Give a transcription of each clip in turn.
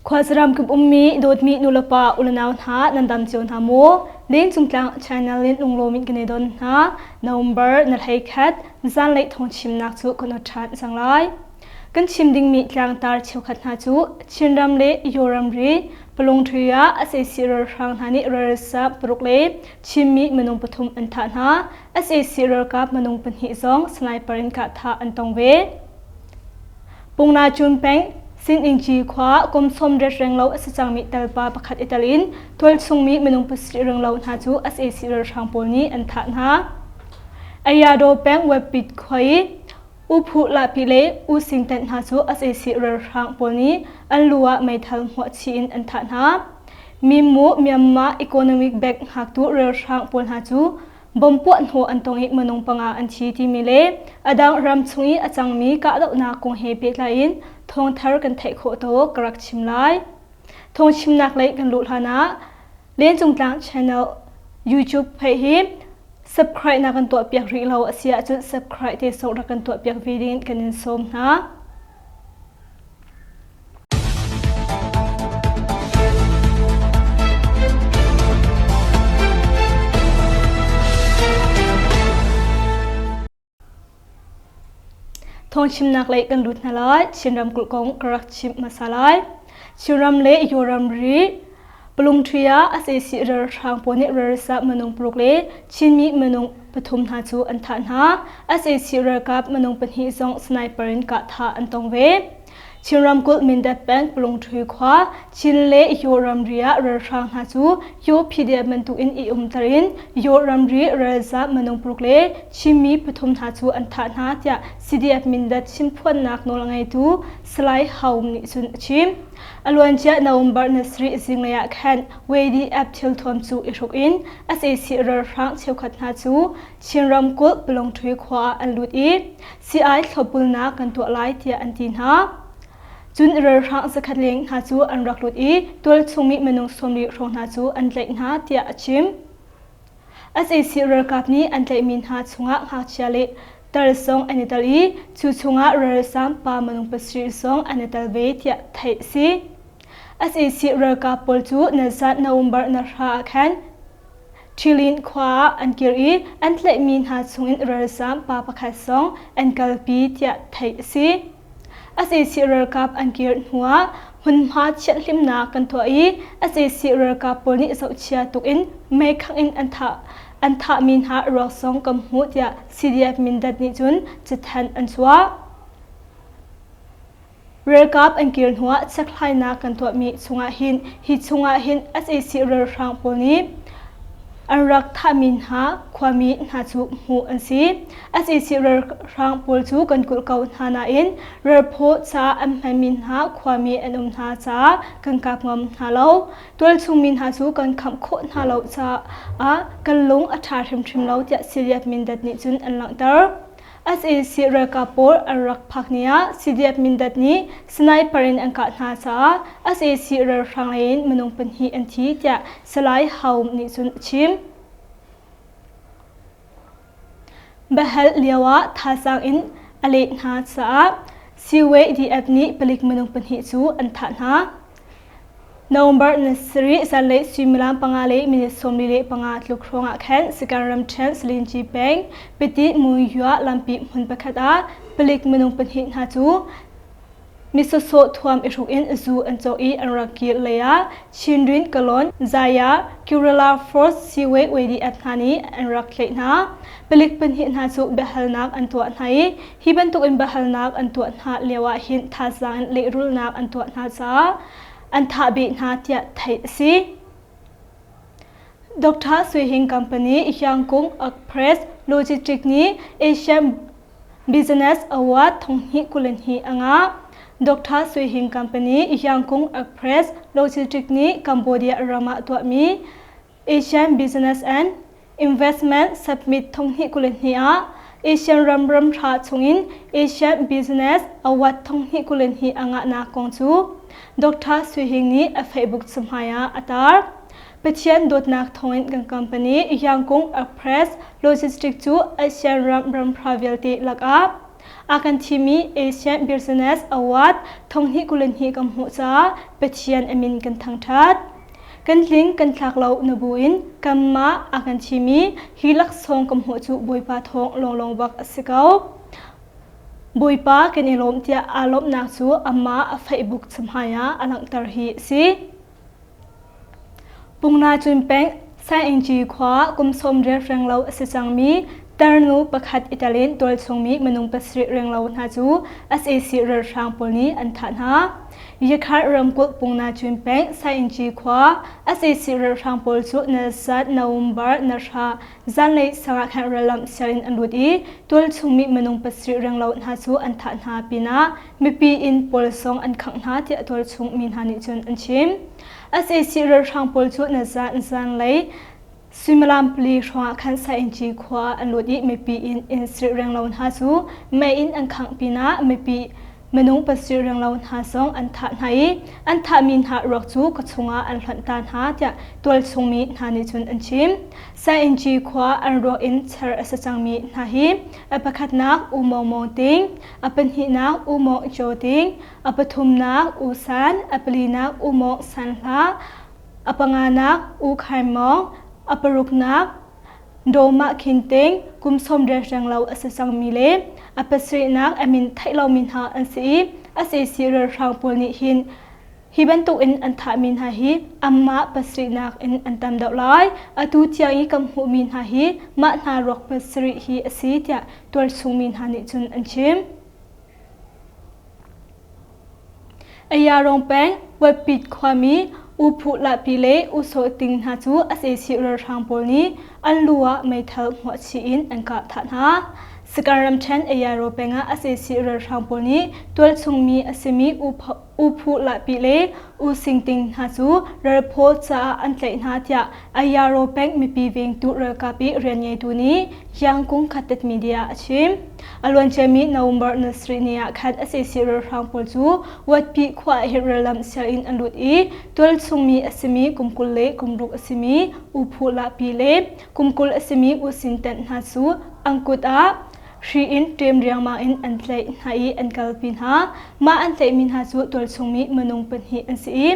ควาสรามกับมีโดดมีนุลปาอุลนาวหานันดำเจียวนาโมเลี้ยงจุงกลางชาแนลเลี้ยงลงโลมินกันในดนหาโนเวมเบอร์นัดให้คัดจานเล็กทงชิมนักจุคนอชัดสังไลกันชิมดิ่งมีกลางตาเชียวขัดหาจุชินรำเละโยรำรีปลงทรียาอาศัยสิรรังธานิเรศปรุกเล่ชิมมีมนุงปฐุมอันทานาอาศัยสิรกับมนุงปนิซองสไนเปอร์อินกาธาอันตองเวปุงนาจุนเปงสินอิงจีขวากรมสมเด็จเริงเล่าสัจจังมีเตลปาประคัดอิตาลีนทวลทรงมีมนุงปสิเริงเล่าหาจูอาศัยสิรรังปนีอันทานาอายาโดเปงเว็บปิดคอยอุพุลาพิเลอุสิงเตนหาจูอาศัยสิรรังปนีอันลัวไม่ทันหัวชีนอันทานามีมูมีมาอีโคโนมิกแบกหักตัวเรือช่างปนหาจูบ่มปวดหัวอันตรงอีมนงปังอันชีที่มีเล่อดังรำชุยอาจังมีกะดอกนาคงเฮเปียไลน์ทงเทอร์กันเทโคโตกรักชิมไลทงชิมนักเล่กันลุลานะเลี้ยงจงกลางช่อง YouTube เพจฮิsubscribe นักกันตัวเปียกรีเราเสียจุด subscribe ที่ส่งนักกันตัวเปียกวิดีโอกันนิสมนะทงชิมนักเล่กันลุดนาลายชินรำกุลกงกรักชิมมาสลายชิรำเล่โยรำรีปลุงทรียาอาศัยสิเรือทางปนิเรือสับมนุงปลุกเล่ชินมีมนุงปฐุมหาจูอันทานหาอาศัยสิเรือกับมนุงปนิซองสไนเปอร์อินกาธาอันตองเวชินรำกุลมินเดแปงปลุงทรีขวาชินเล่โยรำรียเรือทางหาจูโยพีเดียมันตุอินอิอุมตรินโยรำรีเรือสับมนุงปลุกเล่ชินมีปฐุมหาจูอันทานหาเตียซีดีเอฟมินเดชิมพวนนักโนลังไงตูสไลด์เฮานิสุนชิมอลวนเจ้าโนเวมเบอร์นัสรีสิงเลียแคนเวดีแอปทิลทอมจูอิรุกอินอาศัยสิเรือทางเชียวขัดหาจูชินรำกุลปลุงทรีขวาอันลุดอีซีไอขบุลนักกันตัวไลเตียอันตินหาจุนเรือทางสกัดเลี้ยงหาจูอันรักลุดอีตัวชงมีมนุษย์สมริรองหาจูอันเล็กหาเตียชิมอาศัยสิเรือกับนี้อันเล็กมินหาชงะหาเชียเลตรสงอันเตลีชูชงะเรือสามปามนุษย์ปสิสงอันเตลเวเตียไทยซีอาศัยสิเรือกับปอลจูในสัตโนเวมเบอร์นราแคนทิลินขวาอันเกียรีอันเล็กมินหาชงอินเรือสามปาปะคัสงอันกัลปีเตียไทยซีอาศัยสิเรือกับอันเกียร์หัวหุ่นมาเชียนลิมนากันตัวอีอาศัยสิเรือกับปนิสุเชียตุกินไม่ขังอินอันทามินหารอกสองกำหูเดียซีดีเอฟมินดัดนิจุนจะแทนอันชัวเรือกับอันเกียร์หัวจะคลายนากันตัวมีชงอาหินฮิชงอาหินอาศัยสิเรือทางปนิอันรักทามินหาความมีหาจูหูอันซีอาศัยสิเรือทางปอลจูกันกุลเกาหานาอินเรือโพจาอันให้มินหาความมีอันหาจากันกับงมหาเล่าตัวชุมมินหาจูกันคำโคหาเล่าจากันลงอัฐาทิมเล่าจะสิเรียมินดัดนิจุนอันหลังเตอร์อาศัยสิเรือกับปอลอันรักพักเนียสิเรียมินดัดนี้สไนเปอร์อินอันกัดหาจาอาศัยสิเรือทางอินมนุงเป็นฮีอันที่จะสลายเฮานิจุนชิมบะฮัลเลียวะทาสังอินอเลนาซาซีเวดีเอฟนี้ผลิตมนุษย์เป็นหิจูอันฐานะโนเวมเบอร์นัสรีสันเลซิมิลานปังอาเลมินิสมลิเลปังอาลุครองอาแคนสการรัมเชนสลินจีเปงเปติมุยยัวลัมปีมุนปะคัดาผลิตมนุษย์เป็นหิหาจูมิสโซทวมอิรุอินจูอันโจอีอันรักกิเลยชินรินกลอนซายาคิวเรลาฟอร์สซีเวเวดีอัตฮานีอันรักเลนาผลิตเป็นหินหาจูเบฮัลนักอันตัวไหนฮิบันตุอินเบฮัลนักอันตัวหาเลวะหินทาซังเลรุลนักอันตัวหาซาอันทาบินาเตียไทยซีดร.สวยหิงคัมพานียังคงอักเพรสโลจิสติกนี้เอเชียบิสเนสอวอร์ดทงฮิกุเลนฮิอ่างดร.สวยหิงคัมพานียังคงอักเพรสโลจิสติกนี้กัมพูชารามาตัวมีเอเชียบิสเนสแอนด์Investment Submit ทงฮิกุเลนฮิอาเอเชียรัมรัมทราชงอินเอเชียบิสเนสอวัดทงฮิกุเลนฮิอ่างนากงจูดร.สวยหิงนี้เฟซบุ๊กสมัยอัตาร์เปเชียนโดดนักทงอินกันคัมพานียังคงอักเพรสโลจิสติกจูเอเชียรัมรัมทราเวลตีลักอา อากันทีมี Asian Business Award ทงฮิกุลฮิกำหัวจ้าเปเชียนเอมินกันทางทัดกันลิงกันทักเรานบุอินกัมมาอากันทีมีฮิลักซองกำหัวจูบอยปาทองลงบักสิเกาบอยปากันอารมณ์ที่อารมณ์นักจูอามาเฟซบุ๊กสมัยอลังตรฮีสิปุงนาจุนเป็งสายอินจีขวากุมสมเรียงเราสิจังมีตานูประคัดอิตาลีนตัวชงมีมนุงประสิทธิ์เรียงเราหน้าจู SAC เรือทางปนีอันฐานหายาคาเริ่มกุปุงนาจุนเป็งสายอินจีขวา SAC เรือทางปลจูในสัตนวมบาร์นชาจันเลยสังกัดเรือลำเซลินอันดุดีตัวชงมีมนุงประสิทธิ์เรียงเราหน้าจูอันฐานหาปีนาไม่ปีอินปลซองอันขังหาที่ตัวชงมีหานิจนอันชิม SAC เรือทางปลจูในจันเลยซิมลามพลีชวาคันไซอินจีขวาอันลุดีไม่ปีอินสริเรียงเราหน้าจูไม่อินอันขังปีนาไม่ปีมนุงประสิทธิ์เรียงเราหน้าซองอันฐานไหอันฐานมีหารอกจูกชงอันหลันตานหาจะตัวชงมีหานิจุนอันชิมไซอินจีขวาอันรออินเชอร์สจังมีหาฮิอปขัดนักอุโมงค์ติงอเป็นหินักอุโมงค์โจติงอปทุมนักอุสันอปลีนักอุโมงค์สันลาอปงานักอุไขมองอปรุกนักโดมาคินเต็งกุมสมเด็จจังเราอสสังมิเลอปสรีนักอมินไทเรามินหาอันสีอเสสีเรือทางปุนิหินฮิบันตุอินอันทามินหาฮิอัมมาปสรีนักอินอันตามดาวไลอตุเทียงอีกำหูมินหาฮิมาหารอกปสรีฮิอสีเตียตัวสุมินหานิจุนอันชิมอายารองแปงวัดปิดความมีอุพุละพิเลอุโสติงหาจูอาศัยสิรทางปนีอันลัวไม่เท่าหัวชีอินอันกาฐานหาสการัมเชนเอียโรเปงาอาศัยสิรทางปนีตัวชงมีอาศัยมีอุพุละพิเลอุสิงติงหาจูเรโพจาอันเตนหาเตียอายาโรเปงมีปีเวงตุเรกาปิเรียนยัยตุนียังคงขัดติดมีเดียชิมอลวนเจมีนวมบาร์นสรีเนียขัดอาศัยสิรทางปจูวัดปีขวาเฮรลัมเซลินอันดุอีตัวชงมีอาศัยมีกุมกุลเลกุมรุกอาศัยมีอุพุละพิเลกุมกุลอาศัยมีอุสินเตนหาจูอังกุตาชีอินเตรียมเรียงมาอินอันเตยหายอันกัลปินหามาอันเตยมินหาจูตัวชงมีมนุงเป็นหีอันสี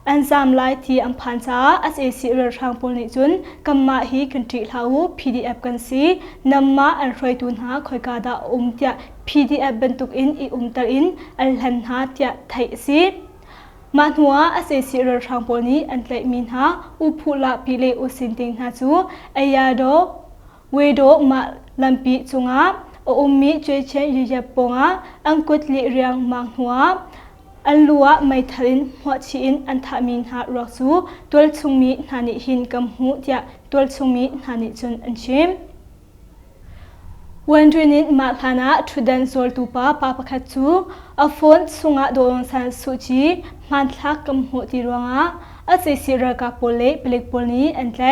อันจามไลที่อัมพันจ้าอาศัยสิเรือทางปนิจุนกัมมาฮีกันทีลาว PDF กันสีนำมาอันรอยตุนหาคอยกาดาเตีย PDF บรรทุกอินตอินอันหันหาเตียไทยสีมาหัวอาศัยสิเรือทางปนิอันเตยมินหาอุพุละพิเลอุสินติงหาจูอายาโดเวโดมาลัมปีจุงาอุมมีช่วยเชยยปงาอังกุดลิเรียงมังหัวอันลัวไม่ทลินหัวชีอินอันทามินหารอกซูตัวชงมีนานิหินกำหูเตียตัวชงมีนานิจนอันชิมวันจุนินมาลานาทุดันโซลตูปาปาปะคัตซูอฟอนสุงาโดนสันสุจีมันทักกำหูติรวงาอาศัยสิรากาโปเลเปลิกโปนีอันไล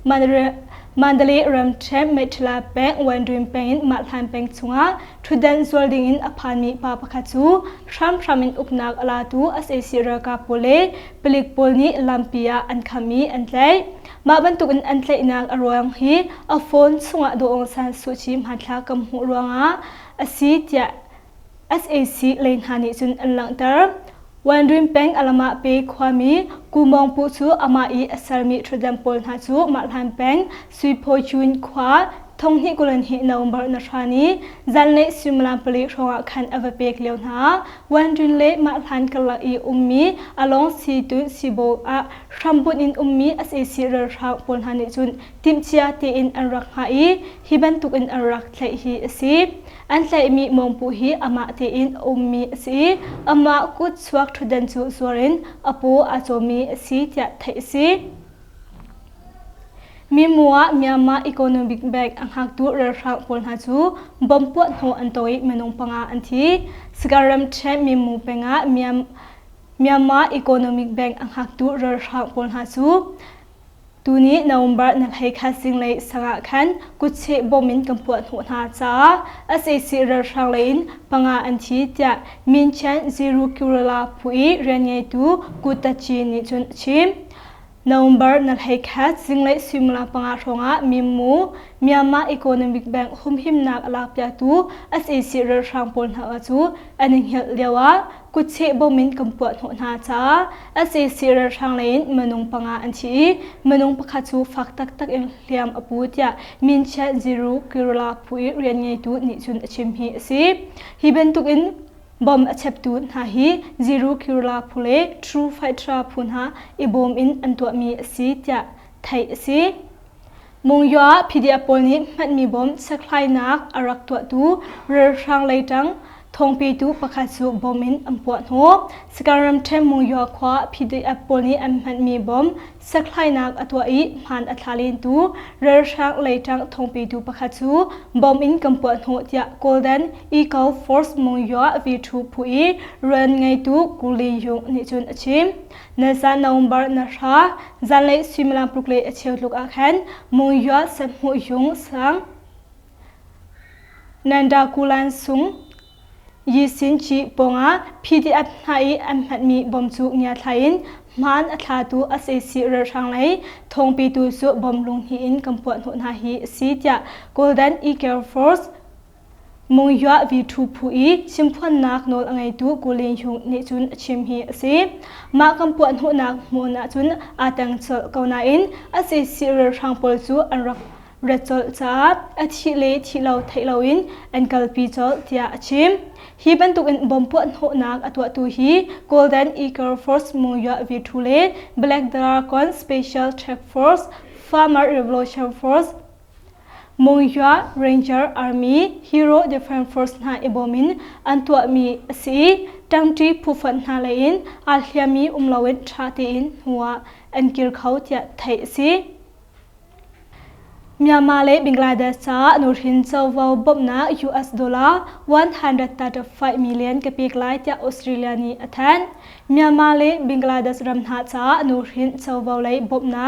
มันเดลีรัมเชมเมทลาเปงวันดุมเปงมาลานเปงสุงาทุดันโซลดิงอินอพานมีปาปะคัตซูทรามินอุปนักอลาตูอาศัยสิรากาโปเลเปลิกโปนีลัมปิยาอันคามีอันไลมาบรรทุกอันเตยนางอรวงฮีอฟอนสุงาโดองสันสุชิมหัดลากำหูรวงาอาศิตยา SAC เลนหานิจุนอันหลังเตอร์วันริมเปงอลามาเปความมีกูมองผู้ชูอามาอีอัสลมีทรดัมปอลหาชูมาลันเปงสุยโพจุนขวาทงฮิกุลันฮินาวมบาร์นชานีจันเลซิมลามปลีชงอาคันอเวเปกเลียวนาวันรินเลมาลันกลาอีอุมมีอลองซีตุนซิโบอาชัมบุนินอุมมีอาศัยสิเรือทางปนหานิจุนติมเชียตีอินอันรักหาอีฮิบันตุกินอันรักไลฮีสีอันไลมีมองผู้ฮีอามาตีอินอุมมีสีอามากุดสวักทุดันจูสวรินอปูอาโจมีสีเตียไทยสีมีมัวเมียมาอีโคโนมิกแบกอังหักตัวเรือทางปนหาจูบอมปวดหัวอันโตยเมนงปังอาอันที่สการัมเชมีมูเปงาเมียมาอีโคโนมิกแบกอังหักตัวเรือทางปนหาจูตัวนี้นวมบาร์นักให้คัดสิ่งเลยสังขันกุศลบ่มินกำปวดหัวหาจ้าอาศัยสิเรือทางเลยปังอาอันที่จะมินชันซิรุคิวลาผู้เรียนยัยตัวกุตัดจีนิจนชิม November na hai khat singlai simla panga thonga mimu Myanmar Economic Bank humhim nak alapya tu SEC rer rangpol na chu aning hel lewa kuche bomin kampot ho na cha SEC rer ranglein manung panga anchi manung pakha chu fak tak tak eng liam aputia mincha zero kirula pui rian ngai tu ni chun achim hi si hiben tukin bom achep tu na hi zero kirula phule true fighter phunha ibom in antwa mi si tia thai si mungya pdia polni matmi bom saklai nak arak to tu rer rang leitang thongpi tu pakhachu bomin ampot ho sikaram them mungya khwa pdia polni amhatmi bom saklai nak atwa I man athalin tu rer rang leitang thongpi tu pakhachu bomin kampot ho tia golden eco force mungya v2 pui ren ngai tu kuli yu ni chun achim nasa November na sha zanlei simla prukle acheuluk akhan mungya samhu yung sang nanda kulan sung yisin chi ponga pdf hai amhatmi bomchu nya thain man athatu SEC rer ranglei thongpi tu su bomlung hi in kampot ho na hi sitia golden eco force mungya v2 pui simphon nak nol angai tu kulin yung ni chun achim hi ase ma kampot ho nak mona chun atang chol kauna in SEC rer rangpol chu anrak rachol cha athile thilo thailowin ankalpi chol tia achim hi bantuk in bompot ho nak atwa tu hi golden eagle force mungya v2 le black dragon special task force farmer revolution force mungya ranger army hero defense force na ibomin antwa mi asi tangti phufan na lein alhiami umlawin thati in huwa ankir khau tia thai si Myanmar le Bangladesh cha nurin chawau bobna US dollar 135 million kapik lai tia Australia ni athan Myanmar le Bangladesh ramha cha nurin chawau lai bobna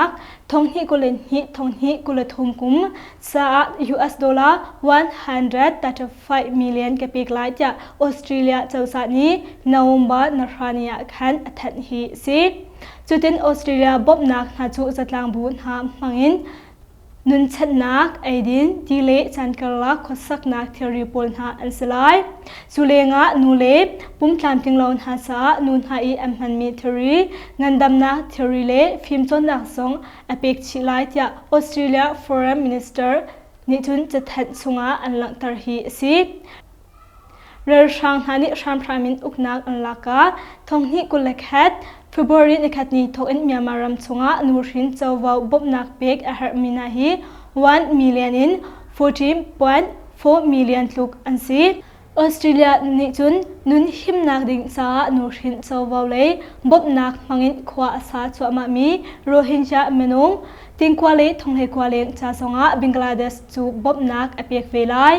thonghi kulen hi thonghi kulathum kum cha US dollar 135 million kapik lai tia Australia chawsa ni November narania khan athan hi si chutin Australia bobna na chu zatlang bu ha mangin nun chat nak aidin dile chankarla khosak nak theory pol na ansalai sulenga nule pum tlamting lawn ha sa nun ha I amhan mi theory ngandam na theory le phim chon nak song apek chilai tia Australia foreign minister nitun chathat sunga anlang tar hi si rer sang hani sham uknak anlaka thonghi kulakhat February nikhatni thokin Myanmaram chunga nurin chawau bobnak pek ahar mina hi 1 million in 14.4 million tluk ansi Australia ni chun nun himnak ding sa nurin chawau le bobnak mangin khwa asa chuama mi Rohingya menung tingkwale thonghei kwaleng cha songa Bangladesh chu bobnak apek velai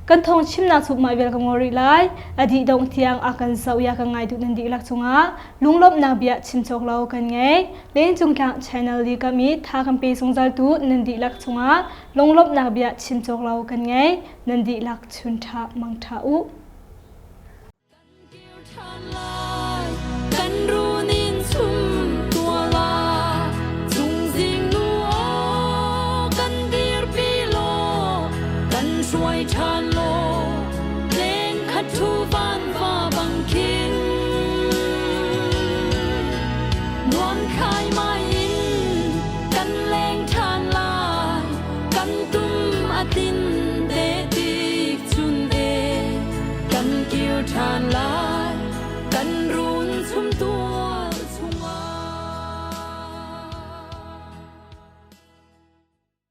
kan thong chimna chup mai vel kamori lai adi dong tiang akan sauya ka ngai du nandi lak chunga lunglop na bia chimchok lau kan nge len chungkang channel li kami tha kam pe songjal tu nandi lak chunga lunglop na bia chimchok lau kan nge nandi lak chun tha mang tha u